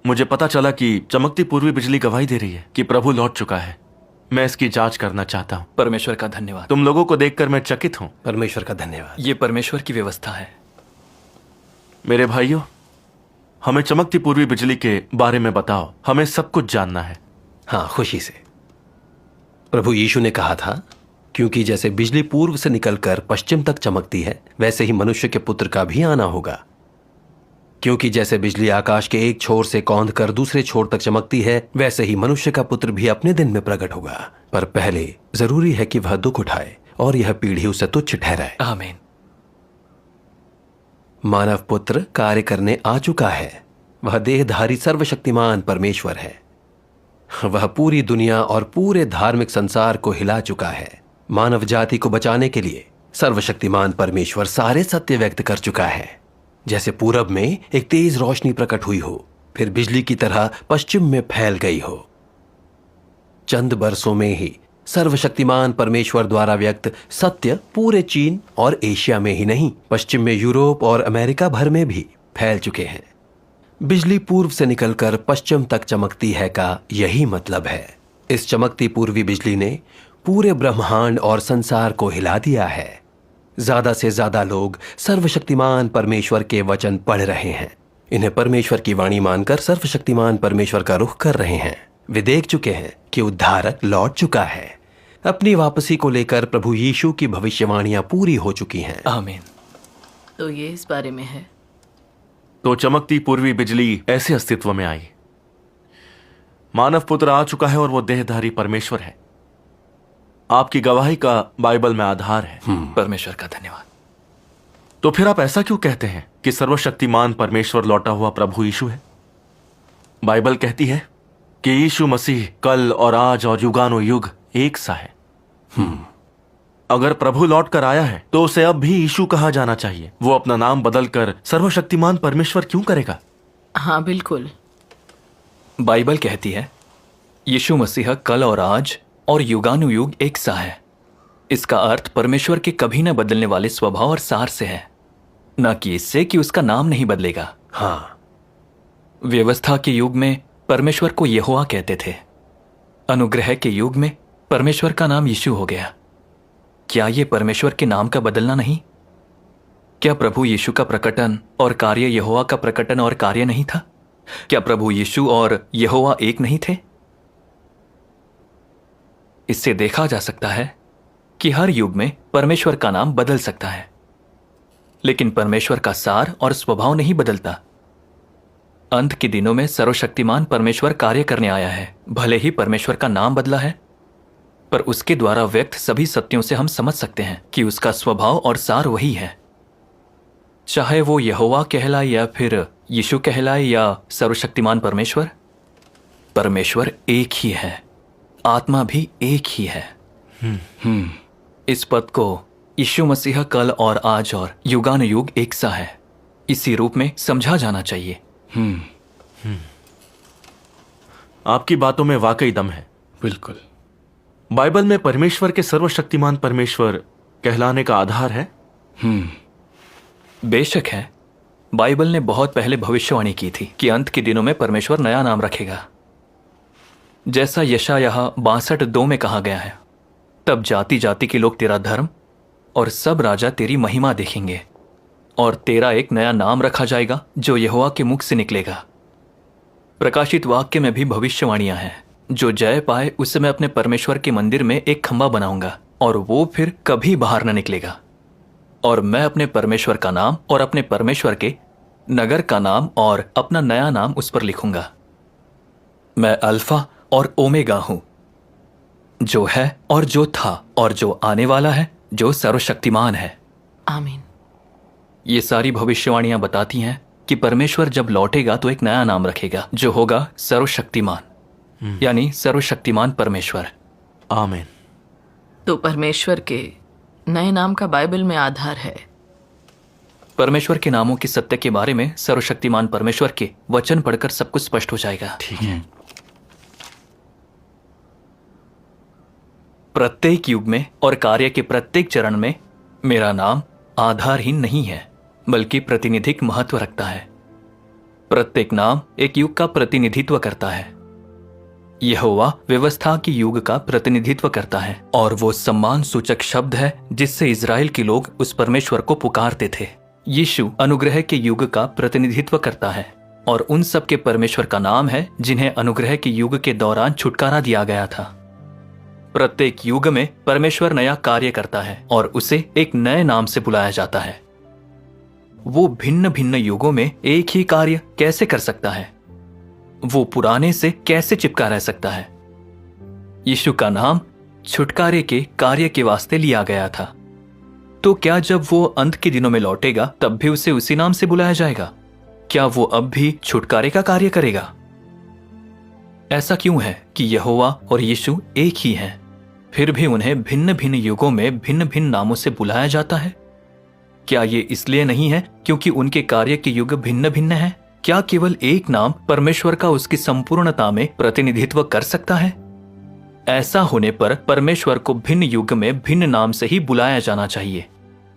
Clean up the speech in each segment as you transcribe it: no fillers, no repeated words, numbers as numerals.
मुझे पता चला कि चमकती पूर्वी बिजली गवाही दे रही है कि प्रभु लौट चुका है। मैं इसकी जांच करना चाहता हूँ। परमेश्वर का धन्यवाद। तुम लोगों को देखकर मैं चकित हूँ। परमेश्वर का धन्यवाद। ये परमेश्वर की व्यवस्था है। मेरे भाइयों, हमें चमकती पूर्वी बिजली के बारे में बताओ। हमें सब कुछ जानना है। हाँ, खुशी से। प्रभु यीशु ने कहा था, क्योंकि जैसे बिजली पूर्व से निकलकर पश्चिम तक चमकती है, वैसे ही मनुष्य के पुत्र का भी आना होगा। क्योंकि जैसे बिजली आकाश के एक छोर से कौंध कर दूसरे छोर तक चमकती है, वैसे ही मनुष्य का पुत्र भी अपने दिन में प्रकट होगा। पर पहले जरूरी है कि वह दुख उठाए और यह पीढ़ी उसे तुच्छ ठहराए। आमीन। मानव पुत्र कार्य करने आ चुका है। वह देहधारी सर्वशक्तिमान परमेश्वर है। वह पूरी दुनिया और पूरे धार्मिक संसार को हिला चुका है। मानव जाति को बचाने के लिए सर्वशक्तिमान परमेश्वर सारे सत्य व्यक्त कर चुका है। जैसे पूरब में एक तेज रोशनी प्रकट हुई हो, फिर बिजली की तरह पश्चिम में फैल गई हो। चंद बरसों में ही सर्वशक्तिमान परमेश्वर द्वारा व्यक्त सत्य पूरे चीन और एशिया में ही नहीं, पश्चिम में यूरोप और अमेरिका भर में भी फैल चुके हैं। बिजली पूर्व से निकलकर पश्चिम तक चमकती है का यही मतलब है। इस चमकती पूर्वी बिजली ने पूरे ब्रह्मांड और संसार को हिला दिया है। ज्यादा से ज्यादा लोग सर्वशक्तिमान परमेश्वर के वचन पढ़ रहे हैं। इन्हें परमेश्वर की वाणी मानकर सर्वशक्तिमान परमेश्वर का रुख कर रहे हैं। वे देख चुके हैं कि उद्धारक लौट चुका है। अपनी वापसी को लेकर प्रभु यीशु की भविष्यवाणियां पूरी हो चुकी हैं। आमीन। तो ये इस बारे में है। तो चमकती पूर्वी बिजली ऐसे अस्तित्व में आई। मानव पुत्र आ चुका है और वो देहधारी परमेश्वर है। आपकी गवाही का बाइबल में आधार है। परमेश्वर का धन्यवाद। तो फिर आप ऐसा क्यों कहते हैं कि सर्वशक्तिमान परमेश्वर लौटा हुआ प्रभु यीशु है? बाइबल कहती है कि यीशु मसीह कल और आज और युगानुयुग एक सा है। अगर प्रभु लौट कर आया है तो उसे अब भी यीशु कहा जाना चाहिए। वो अपना नाम बदलकर सर्वशक्तिमान परमेश्वर क्यों करेगा? हाँ बिल्कुल। बाइबल कहती है यीशु मसीह कल और आज और युगानुयुग एक सा है। इसका अर्थ परमेश्वर के कभी न बदलने वाले स्वभाव और सार से है, न कि इससे कि उसका नाम नहीं बदलेगा। हाँ, व्यवस्था के युग में परमेश्वर को यहोवा कहते थे। अनुग्रह के युग में परमेश्वर का नाम यीशु हो गया। क्या यह परमेश्वर के नाम का बदलना नहीं? क्या प्रभु यीशु का प्रकटन और कार्य यहोवा का प्रकटन और कार्य नहीं था? क्या प्रभु यीशु और यहोवा एक नहीं थे? इससे देखा जा सकता है कि हर युग में परमेश्वर का नाम बदल सकता है, लेकिन परमेश्वर का सार और स्वभाव नहीं बदलता। अंत के दिनों में सर्वशक्तिमान परमेश्वर कार्य करने आया है। भले ही परमेश्वर का नाम बदला है, पर उसके द्वारा व्यक्त सभी सत्यों से हम समझ सकते हैं कि उसका स्वभाव और सार वही है। चाहे वो यहोवा कहलाए या फिर यीशु कहलाए या सर्वशक्तिमान परमेश्वर, परमेश्वर एक ही है, आत्मा भी एक ही है। इस पद को यीशु मसीह कल और आज और युगानुयुग एक सा है, इसी रूप में समझा जाना चाहिए। आपकी बातों में वाकई दम है। बिल्कुल। बाइबल में परमेश्वर के सर्वशक्तिमान परमेश्वर कहलाने का आधार है। बेशक है। बाइबल ने बहुत पहले भविष्यवाणी की थी कि अंत के दिनों में परमेश्वर नया नाम रखेगा। जैसा यशायाह 62:2 में कहा गया है, तब जाति जाति के लोग तेरा धर्म और सब राजा तेरी महिमा देखेंगे, और तेरा एक नया नाम रखा जाएगा जो यहोवा के मुख से निकलेगा। प्रकाशित वाक्य में भी भविष्यवाणियां हैं। जो जय पाए उसे मैं अपने परमेश्वर के मंदिर में एक खंभा बनाऊंगा और वो फिर कभी बाहर न निकलेगा, और मैं अपने परमेश्वर का नाम और अपने परमेश्वर के नगर का नाम और अपना नया नाम उस पर लिखूंगा। मैं अल्फा और ओमेगा हूं, जो है और जो था और जो आने वाला है, जो सर्वशक्तिमान है। आमीन। ये सारी भविष्यवाणियां बताती हैं कि परमेश्वर जब लौटेगा तो एक नया नाम रखेगा जो होगा सर्वशक्तिमान, यानी सर्वशक्तिमान परमेश्वर। आमीन। तो परमेश्वर के नए नाम का बाइबल में आधार है। परमेश्वर के नामों के सत्य के बारे में सर्वशक्तिमान परमेश्वर के वचन पढ़कर सब कुछ स्पष्ट हो जाएगा। ठीक है। प्रत्येक युग में और कार्य के प्रत्येक चरण में मेरा नाम आधारहीन नहीं है, बल्कि प्रतिनिधिक महत्व रखता है। प्रत्येक नाम एक युग का प्रतिनिधित्व करता है। यहोवा व्यवस्था की युग का प्रतिनिधित्व करता है और वो सम्मान सूचक शब्द है जिससे इजराइल के लोग उस परमेश्वर को पुकारते थे। यीशु अनुग्रह के युग का प्रतिनिधित्व करता है और उन सब के परमेश्वर का नाम है जिन्हें अनुग्रह के युग के दौरान छुटकारा दिया गया था। प्रत्येक युग में परमेश्वर नया कार्य करता है और उसे एक नए नाम से बुलाया जाता है। वो भिन्न भिन्न युगों में एक ही कार्य कैसे कर सकता है? वो पुराने से कैसे चिपका रह सकता है? यीशु का नाम छुटकारे के कार्य के वास्ते लिया गया था। तो क्या जब वो अंत के दिनों में लौटेगा तब भी उसे उसी नाम से बुलाया जाएगा? क्या वो अब भी छुटकारे का कार्य करेगा? ऐसा क्यों है कि यहोवा और यीशु एक ही हैं, फिर भी उन्हें भिन्न भिन्न युगों में भिन्न भिन्न नामों से बुलाया जाता है? क्या ये इसलिए नहीं है क्योंकि उनके कार्य के युग भिन्न भिन्न हैं? क्या केवल एक नाम परमेश्वर का उसकी संपूर्णता में प्रतिनिधित्व कर सकता है? ऐसा होने पर परमेश्वर को भिन्न युग में भिन्न नाम से ही बुलाया जाना चाहिए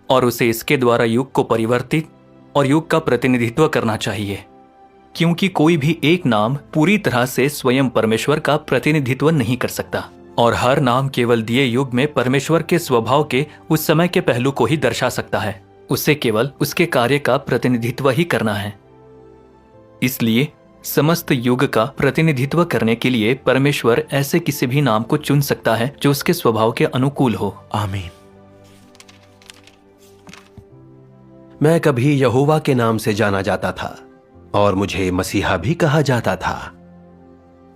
और उसे इसके द्वारा युग को परिवर्तित और युग का प्रतिनिधित्व करना चाहिए, क्योंकि कोई भी एक नाम पूरी तरह से स्वयं परमेश्वर का प्रतिनिधित्व नहीं कर सकता और हर नाम केवल दिए युग में परमेश्वर के स्वभाव के उस समय के पहलू को ही दर्शा सकता है। उसे केवल उसके कार्य का प्रतिनिधित्व ही करना है। इसलिए समस्त युग का प्रतिनिधित्व करने के लिए परमेश्वर ऐसे किसी भी नाम को चुन सकता है जो उसके स्वभाव के अनुकूल हो। आमीन। मैं कभी यहोवा के नाम से जाना जाता था और मुझे मसीहा भी कहा जाता था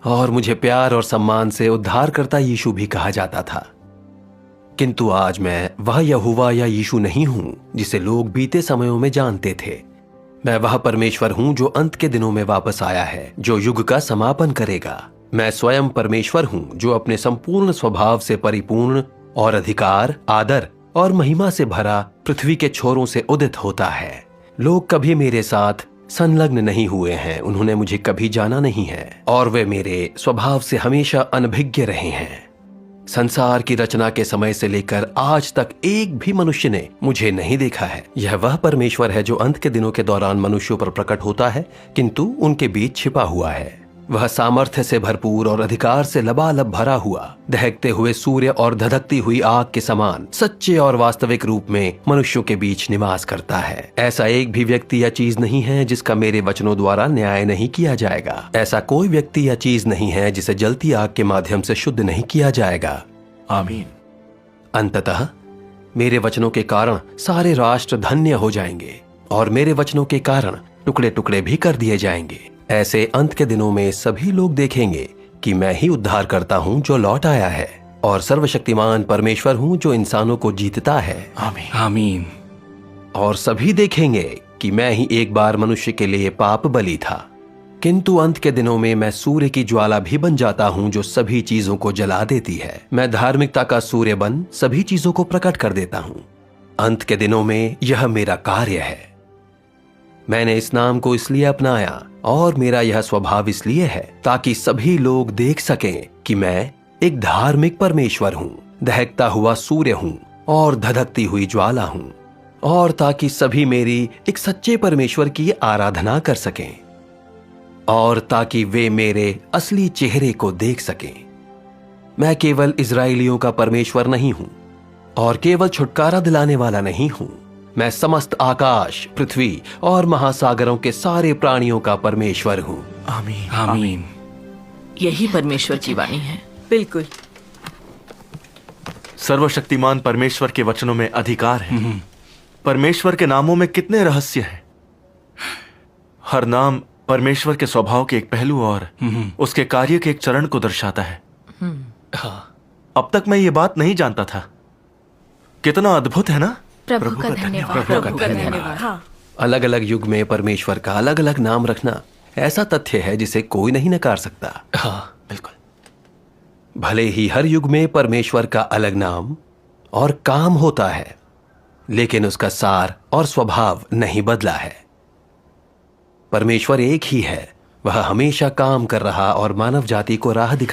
और मुझे प्यार और सम्मान से उद्धारकर्ता यीशु भी कहा जाता था। किंतु आज मैं वह यहोवा या यीशु नहीं हूं जिसे लोग बीते समयों में जानते थे। मैं वह परमेश्वर हूं जो अंत के दिनों में वापस आया है, जो युग का समापन करेगा। मैं स्वयं परमेश्वर हूं जो अपने संपूर्ण स्वभाव से परिपूर्ण और अधिकार, आदर और महिमा से भरा पृथ्वी के छोरों से उदित होता है। लोग कभी मेरे साथ संलग्न नहीं हुए हैं, उन्होंने मुझे कभी जाना नहीं है और वे मेरे स्वभाव से हमेशा अनभिज्ञ रहे हैं। संसार की रचना के समय से लेकर आज तक एक भी मनुष्य ने मुझे नहीं देखा है। यह वह परमेश्वर है जो अंत के दिनों के दौरान मनुष्यों पर प्रकट होता है, किंतु उनके बीच छिपा हुआ है। वह सामर्थ्य से भरपूर और अधिकार से लबालब भरा हुआ, दहकते हुए सूर्य और धधकती हुई आग के समान सच्चे और वास्तविक रूप में मनुष्यों के बीच निवास करता है। ऐसा एक भी व्यक्ति या चीज नहीं है जिसका मेरे वचनों द्वारा न्याय नहीं किया जाएगा। ऐसा कोई व्यक्ति या चीज नहीं है जिसे जलती आग के माध्यम से शुद्ध नहीं किया जाएगा। आमीन। अंततः मेरे वचनों के कारण सारे राष्ट्र धन्य हो जाएंगे और मेरे वचनों के कारण टुकड़े टुकड़े भी कर दिए जाएंगे। ऐसे अंत के दिनों में सभी लोग देखेंगे कि मैं ही उद्धार करता हूं जो लौट आया है और सर्वशक्तिमान परमेश्वर हूं जो इंसानों को जीतता है। आमीन। आमीन। और सभी देखेंगे कि मैं ही एक बार मनुष्य के लिए पाप बलि था, किंतु अंत के दिनों में मैं सूर्य की ज्वाला भी बन जाता हूं जो सभी चीजों को जला देती है। मैं धार्मिकता का सूर्य बन सभी चीजों को प्रकट कर देता हूं। अंत के दिनों में यह मेरा कार्य है। मैंने इस नाम को इसलिए अपनाया और मेरा यह स्वभाव इसलिए है ताकि सभी लोग देख सकें कि मैं एक धार्मिक परमेश्वर हूं, दहकता हुआ सूर्य हूं और धधकती हुई ज्वाला हूं, और ताकि सभी मेरी एक सच्चे परमेश्वर की आराधना कर सकें और ताकि वे मेरे असली चेहरे को देख सकें। मैं केवल इजरायलियों का परमेश्वर नहीं हूं और केवल छुटकारा दिलाने वाला नहीं हूं। मैं समस्त आकाश, पृथ्वी और महासागरों के सारे प्राणियों का परमेश्वर हूं। आमीन। आमीन। यही परमेश्वर की वाणी है। बिल्कुल। सर्वशक्तिमान परमेश्वर के वचनों में अधिकार है। परमेश्वर के नामों में कितने रहस्य हैं। हर नाम परमेश्वर के स्वभाव के एक पहलू और उसके कार्य के एक चरण को दर्शाता है। हाँ, अब तक मैं ये बात नहीं जानता था। कितना अद्भुत है ना। प्रभु का धन्यवाद। प्रभु का धन्यवाद। हाँ। अलग अलग युग में परमेश्वर का अलग अलग नाम रखना ऐसा तथ्य है जिसे कोई नहीं नकार सकता। हाँ, बिल्कुल। भले ही हर युग में परमेश्वर का अलग नाम और काम होता है, लेकिन उसका सार और स्वभाव नहीं बदला है। परमेश्वर एक ही है। वह हमेशा काम कर रहा और मानव जाति को राह दिखा